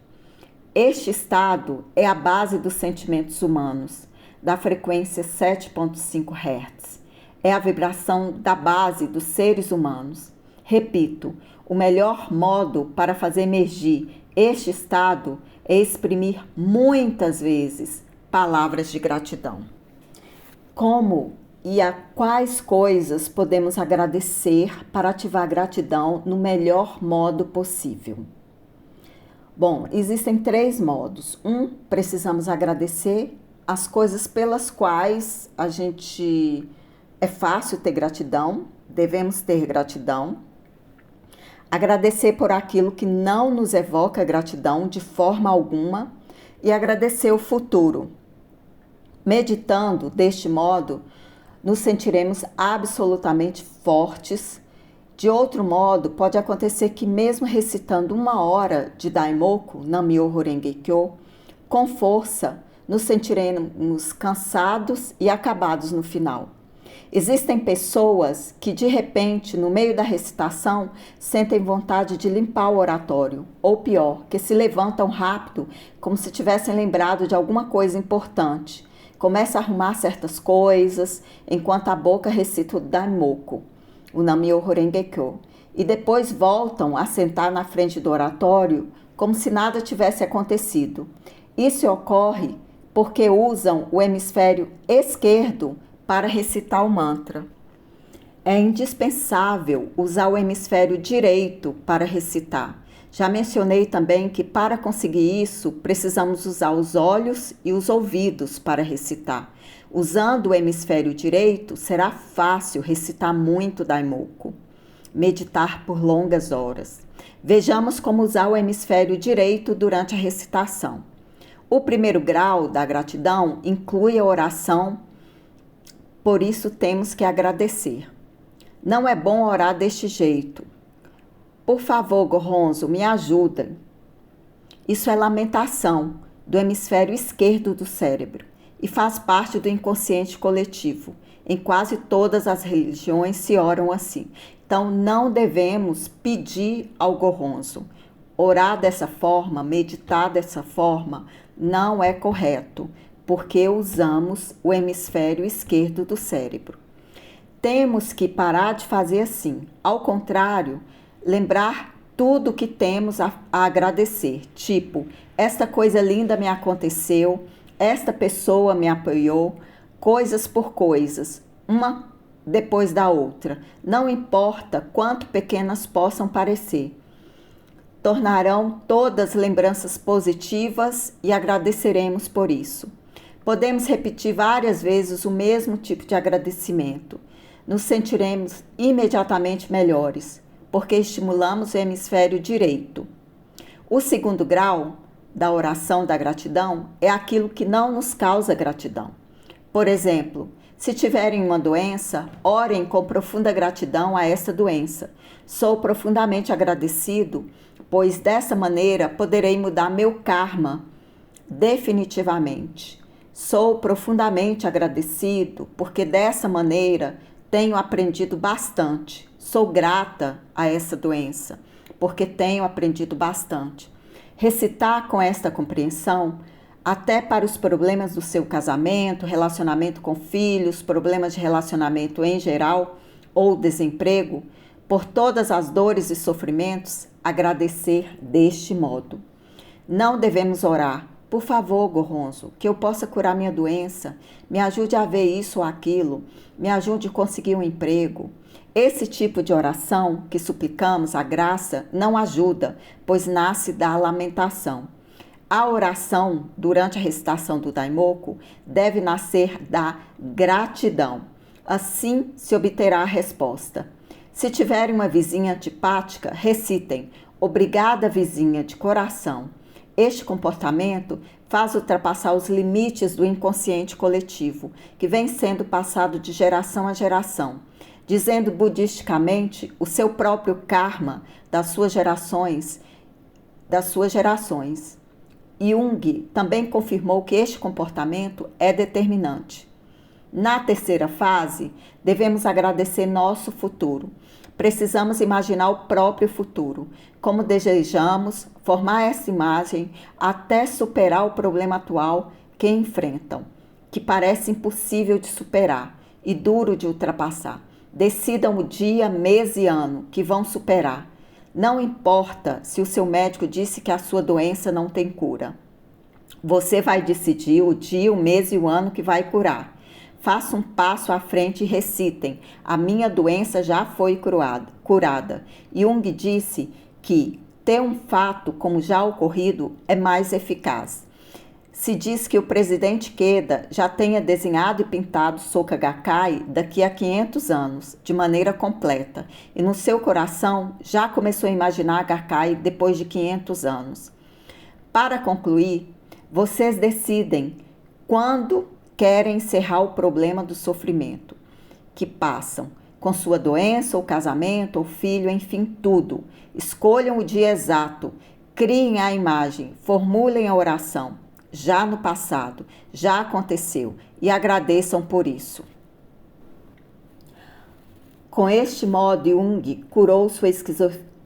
Este estado é a base dos sentimentos humanos, da frequência 7.5 Hz. É a vibração da base dos seres humanos. Repito, o melhor modo para fazer emergir este estado é exprimir muitas vezes palavras de gratidão. Como e a quais coisas podemos agradecer para ativar a gratidão no melhor modo possível? Bom, existem 3 modos. Precisamos agradecer as coisas pelas quais é fácil ter gratidão, devemos ter gratidão. Agradecer por aquilo que não nos evoca gratidão de forma alguma e agradecer o futuro. Meditando deste modo, nos sentiremos absolutamente fortes. De outro modo, pode acontecer que mesmo recitando 1 hora de Daimoku, Nam-myoho Renge-kyo, com força, nos sentiremos cansados e acabados no final. Existem pessoas que, de repente, no meio da recitação, sentem vontade de limpar o oratório, ou pior, que se levantam rápido, como se tivessem lembrado de alguma coisa importante. Começa a arrumar certas coisas, enquanto a boca recita o Daimoku, o Nam-myoho Renge-kyo, e depois voltam a sentar na frente do oratório como se nada tivesse acontecido. Isso ocorre porque usam o hemisfério esquerdo para recitar o mantra. É indispensável usar o hemisfério direito para recitar. Já mencionei também que para conseguir isso, precisamos usar os olhos e os ouvidos para recitar. Usando o hemisfério direito, será fácil recitar muito Daimoku, meditar por longas horas. Vejamos como usar o hemisfério direito durante a recitação. O primeiro grau da gratidão inclui a oração, por isso temos que agradecer. Não é bom orar deste jeito. Por favor, Goronzo, me ajuda. Isso é lamentação do hemisfério esquerdo do cérebro e faz parte do inconsciente coletivo. Em quase todas as religiões se oram assim. Então, não devemos pedir ao Goronzo. Orar dessa forma, meditar dessa forma, não é correto, porque usamos o hemisfério esquerdo do cérebro. Temos que parar de fazer assim. Ao contrário, lembrar tudo que temos a agradecer. Tipo, esta coisa linda me aconteceu, esta pessoa me apoiou, coisas por coisas, uma depois da outra. Não importa quanto pequenas possam parecer. Tornarão todas lembranças positivas e agradeceremos por isso. Podemos repetir várias vezes o mesmo tipo de agradecimento. Nos sentiremos imediatamente melhores, porque estimulamos o hemisfério direito. O segundo grau da oração da gratidão é aquilo que não nos causa gratidão. Por exemplo, se tiverem uma doença, orem com profunda gratidão a essa doença. Sou profundamente agradecido, pois dessa maneira poderei mudar meu karma definitivamente. Sou profundamente agradecido, porque dessa maneira tenho aprendido bastante. Sou grata a essa doença, porque tenho aprendido bastante. Recitar com esta compreensão, até para os problemas do seu casamento, relacionamento com filhos, problemas de relacionamento em geral ou desemprego, por todas as dores e sofrimentos, agradecer deste modo. Não devemos orar, por favor, Goronzo, que eu possa curar minha doença, me ajude a ver isso ou aquilo, me ajude a conseguir um emprego. Esse tipo de oração que suplicamos a graça não ajuda, pois nasce da lamentação. A oração, durante a recitação do Daimoku, deve nascer da gratidão. Assim se obterá a resposta. Se tiverem uma vizinha antipática, recitem: obrigada, vizinha, de coração. Este comportamento faz ultrapassar os limites do inconsciente coletivo, que vem sendo passado de geração a geração, dizendo budisticamente o seu próprio karma das suas gerações. Jung também confirmou que este comportamento é determinante. Na terceira fase, devemos agradecer nosso futuro. Precisamos imaginar o próprio futuro, como desejamos, formar essa imagem até superar o problema atual que enfrentam, que parece impossível de superar e duro de ultrapassar. Decidam o dia, mês e ano que vão superar. Não importa se o seu médico disse que a sua doença não tem cura. Você vai decidir o dia, o mês e o ano que vai curar. Faça um passo à frente e recitem: a minha doença já foi curada. Jung disse que ter um fato como já ocorrido é mais eficaz. Se diz que o presidente Queda já tenha desenhado e pintado Soka Gakkai daqui a 500 anos, de maneira completa, e no seu coração já começou a imaginar Gakkai depois de 500 anos. Para concluir, vocês decidem quando querem encerrar o problema do sofrimento que passam, com sua doença, ou casamento, ou filho, enfim, tudo. Escolham o dia exato, criem a imagem, formulem a oração. Já no passado, já aconteceu, e agradeçam por isso. Com este modo, Jung curou sua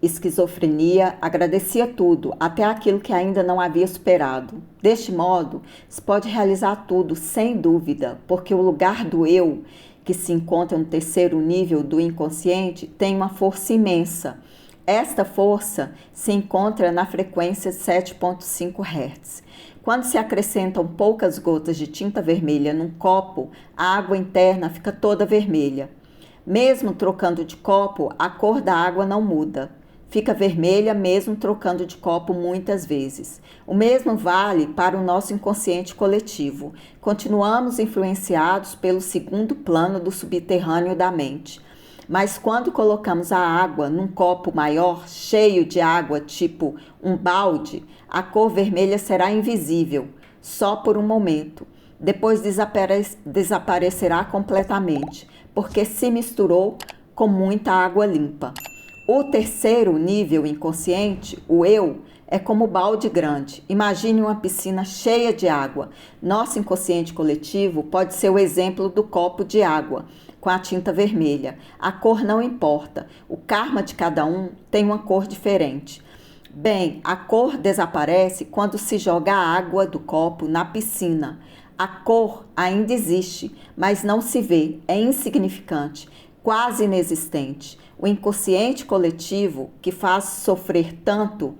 esquizofrenia, agradecia tudo, até aquilo que ainda não havia superado. Deste modo, se pode realizar tudo, sem dúvida, porque o lugar do eu, que se encontra no terceiro nível do inconsciente, tem uma força imensa. Esta força se encontra na frequência 7.5 Hz. Quando se acrescentam poucas gotas de tinta vermelha num copo, a água interna fica toda vermelha. Mesmo trocando de copo, a cor da água não muda. fica vermelha mesmo trocando de copo muitas vezes. O mesmo vale para o nosso inconsciente coletivo. Continuamos influenciados pelo segundo plano do subterrâneo da mente. Mas quando colocamos a água num copo maior, cheio de água, tipo um balde, a cor vermelha será invisível, só por um momento. Depois desaparecerá completamente, porque se misturou com muita água limpa. O terceiro nível inconsciente, o eu, é como o balde grande. Imagine uma piscina cheia de água. Nosso inconsciente coletivo pode ser o exemplo do copo de água com a tinta vermelha. A cor não importa. O karma de cada um tem uma cor diferente. Bem, a cor desaparece quando se joga a água do copo na piscina. A cor ainda existe, mas não se vê, é insignificante, quase inexistente. O inconsciente coletivo que faz sofrer tanto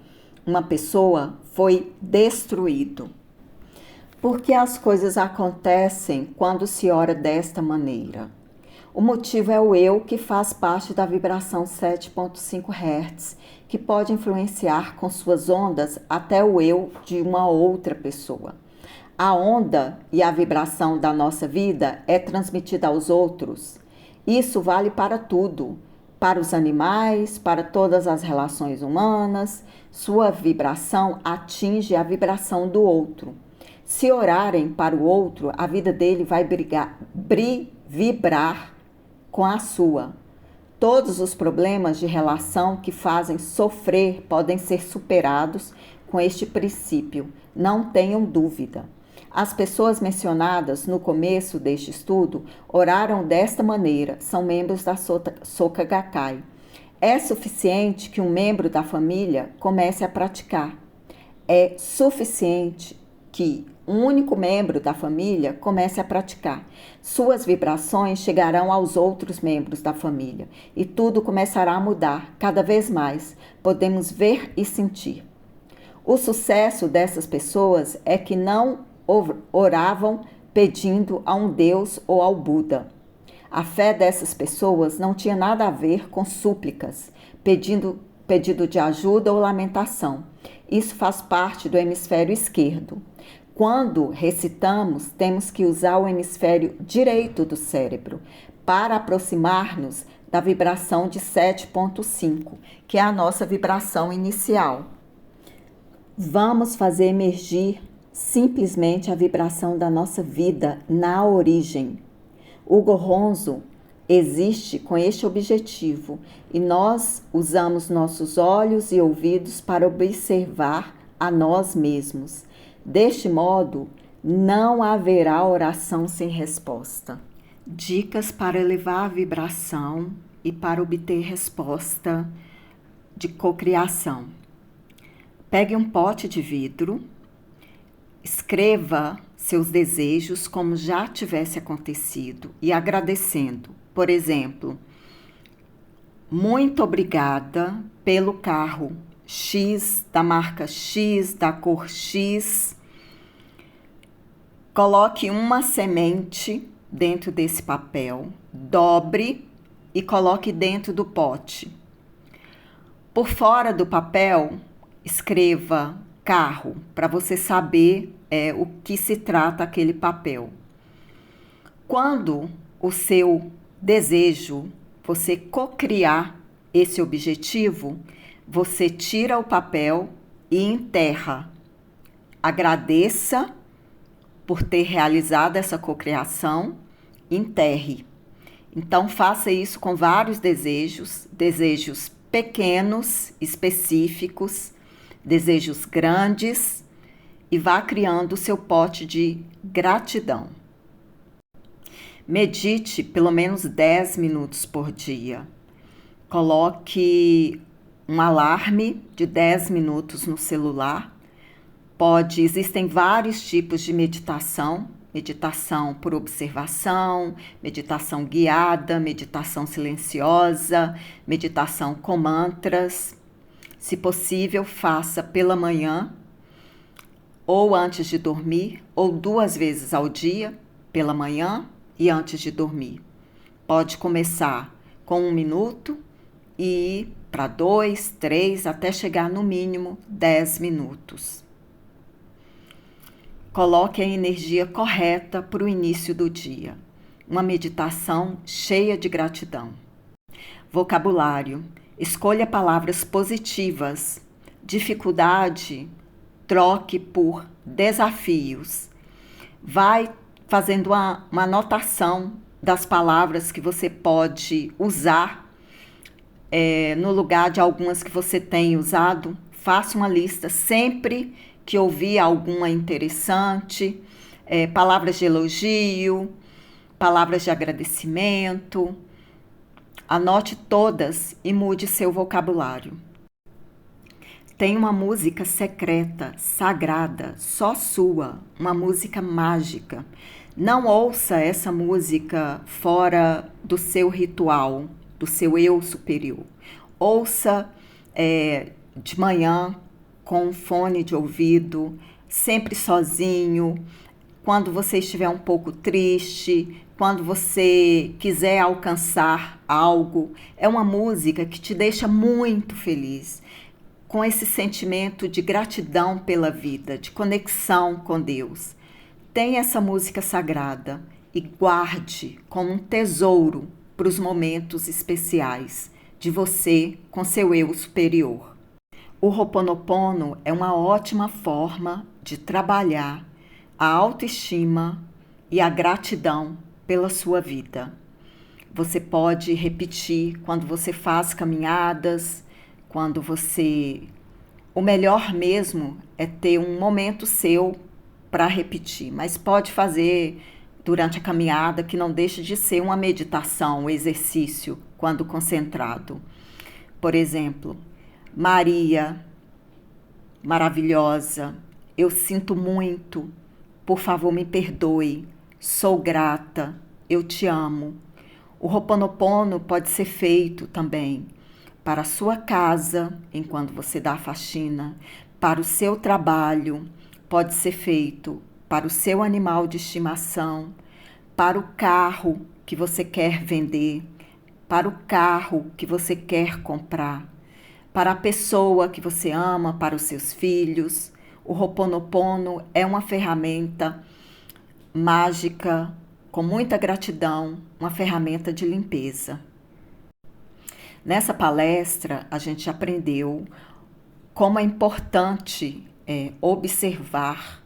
uma pessoa foi destruído. Por que as coisas acontecem quando se ora desta maneira? O motivo é o eu, que faz parte da vibração 7.5 Hz, que pode influenciar com suas ondas até o eu de uma outra pessoa. A onda e a vibração da nossa vida é transmitida aos outros. Isso vale para tudo, para os animais, para todas as relações humanas. Sua vibração atinge a vibração do outro. Se orarem para o outro, a vida dele vai vibrar com a sua. Todos os problemas de relação que fazem sofrer podem ser superados com este princípio, não tenham dúvida. As pessoas mencionadas no começo deste estudo oraram desta maneira, são membros da Soka Gakkai. É suficiente que um membro da família comece a praticar. É suficiente que um único membro da família comece a praticar. Suas vibrações chegarão aos outros membros da família e tudo começará a mudar cada vez mais. Podemos ver e sentir. O sucesso dessas pessoas é que não oravam pedindo a um Deus ou ao Buda. A fé dessas pessoas não tinha nada a ver com súplicas, pedido de ajuda ou lamentação. Isso faz parte do hemisfério esquerdo. Quando recitamos, temos que usar o hemisfério direito do cérebro para aproximar-nos da vibração de 7.5, que é a nossa vibração inicial. Vamos fazer emergir simplesmente a vibração da nossa vida na origem. O Gohonzo existe com este objetivo e nós usamos nossos olhos e ouvidos para observar a nós mesmos. Deste modo, não haverá oração sem resposta. Dicas para elevar a vibração e para obter resposta de cocriação. Pegue um pote de vidro, escreva seus desejos como já tivesse acontecido e agradecendo. Por exemplo, muito obrigada pelo carro X, da marca X, da cor X. Coloque uma semente dentro desse papel, dobre e coloque dentro do pote. Por fora do papel, escreva carro, para você saber o que se trata aquele papel. Quando o seu desejo, você cocriar esse objetivo, você tira o papel e enterra. Agradeça por ter realizado essa cocriação, enterre. Então, faça isso com vários desejos pequenos, específicos, desejos grandes, e vá criando o seu pote de gratidão. Medite pelo menos 10 minutos por dia. Coloque um alarme de 10 minutos no celular. Existem vários tipos de meditação. Meditação por observação, meditação guiada, meditação silenciosa, meditação com mantras. Se possível, faça pela manhã, ou antes de dormir, ou 2 vezes ao dia, pela manhã e antes de dormir. Pode começar com 1 minuto e ir para 2, 3, até chegar no mínimo 10 minutos. Coloque a energia correta para o início do dia. Uma meditação cheia de gratidão. Vocabulário. Escolha palavras positivas. Dificuldade, troque por desafios. Vai fazendo uma anotação das palavras que você pode usar no lugar de algumas que você tem usado. Faça uma lista sempre que ouvir alguma interessante, palavras de elogio, palavras de agradecimento. Anote todas e mude seu vocabulário. Tem uma música secreta, sagrada, só sua, uma música mágica. Não ouça essa música fora do seu ritual, do seu eu superior. Ouça de manhã com um fone de ouvido, sempre sozinho, quando você estiver um pouco triste, quando você quiser alcançar algo. É uma música que te deixa muito feliz, com esse sentimento de gratidão pela vida, de conexão com Deus. Tenha essa música sagrada e guarde como um tesouro para os momentos especiais de você com seu eu superior. O Ho'oponopono é uma ótima forma de trabalhar a autoestima e a gratidão pela sua vida. Você pode repetir quando você faz caminhadas, quando você... O melhor mesmo é ter um momento seu para repetir, mas pode fazer durante a caminhada, que não deixa de ser uma meditação, um exercício, quando concentrado. Por exemplo, Maria, maravilhosa, eu sinto muito, por favor me perdoe, sou grata, eu te amo. O Ho'oponopono pode ser feito também para a sua casa, enquanto você dá a faxina, para o seu trabalho, pode ser feito para o seu animal de estimação, para o carro que você quer vender, para o carro que você quer comprar, para a pessoa que você ama, para os seus filhos. O Ho'oponopono é uma ferramenta mágica, com muita gratidão, uma ferramenta de limpeza. Nessa palestra, a gente aprendeu como é importante observar,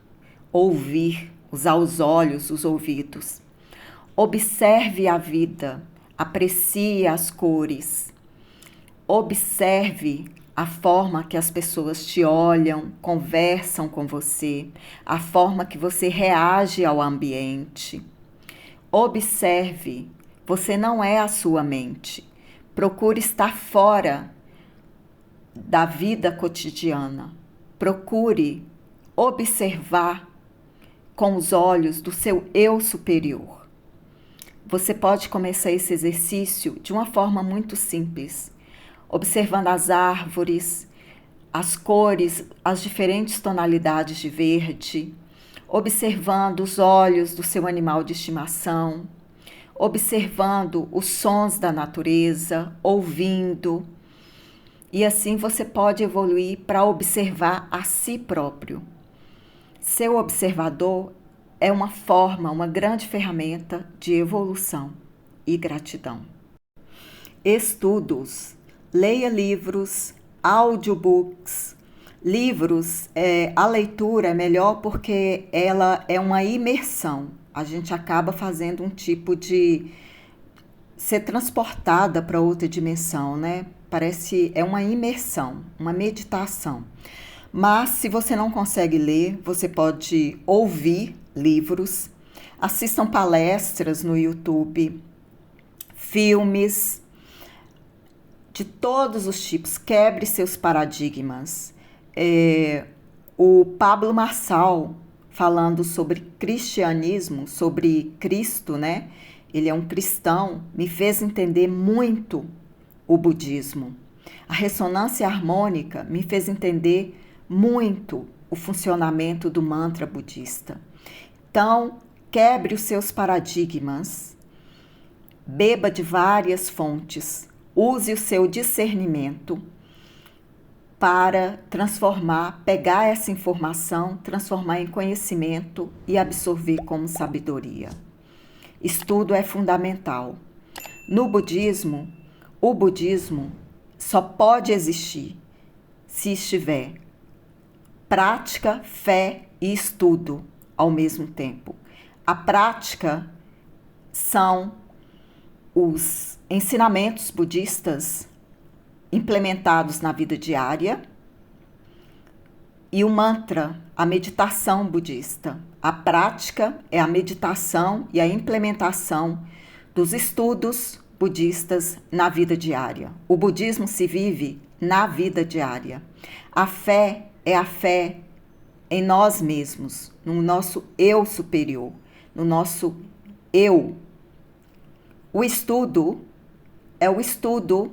ouvir, usar os olhos, os ouvidos. Observe a vida, aprecie as cores, observe a forma que as pessoas te olham, conversam com você, a forma que você reage ao ambiente. Observe, você não é a sua mente. Procure estar fora da vida cotidiana. Procure observar com os olhos do seu eu superior. Você pode começar esse exercício de uma forma muito simples, observando as árvores, as cores, as diferentes tonalidades de verde, observando os olhos do seu animal de estimação, observando os sons da natureza, ouvindo. E assim você pode evoluir para observar a si próprio. Ser observador é uma forma, uma grande ferramenta de evolução e gratidão. Estudos. Leia livros, audiobooks. Livros, a leitura é melhor porque ela é uma imersão. A gente acaba fazendo um tipo de ser transportada para outra dimensão, né? É uma imersão, uma meditação. Mas se você não consegue ler, você pode ouvir livros, assistam palestras no YouTube, filmes de todos os tipos, quebre seus paradigmas. O Pablo Marçal, falando sobre cristianismo, sobre Cristo, né? Ele é um cristão, me fez entender muito o budismo. A ressonância harmônica me fez entender muito o funcionamento do mantra budista. Então, quebre os seus paradigmas, beba de várias fontes, use o seu discernimento para pegar essa informação, transformar em conhecimento e absorver como sabedoria. Estudo é fundamental. No budismo, o budismo só pode existir se estiver prática, fé e estudo ao mesmo tempo. A prática são os ensinamentos budistas implementados na vida diária e o mantra, a meditação budista. A prática é a meditação e a implementação dos estudos budistas na vida diária. O budismo se vive na vida diária. A fé é a fé em nós mesmos, no nosso eu superior, no nosso eu. O estudo é o estudo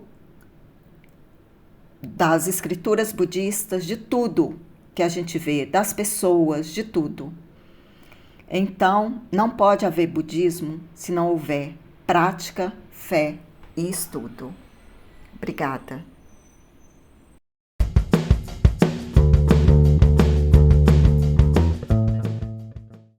das escrituras budistas, de tudo que a gente vê, das pessoas, de tudo. Então, não pode haver budismo se não houver prática, fé e estudo. Obrigada.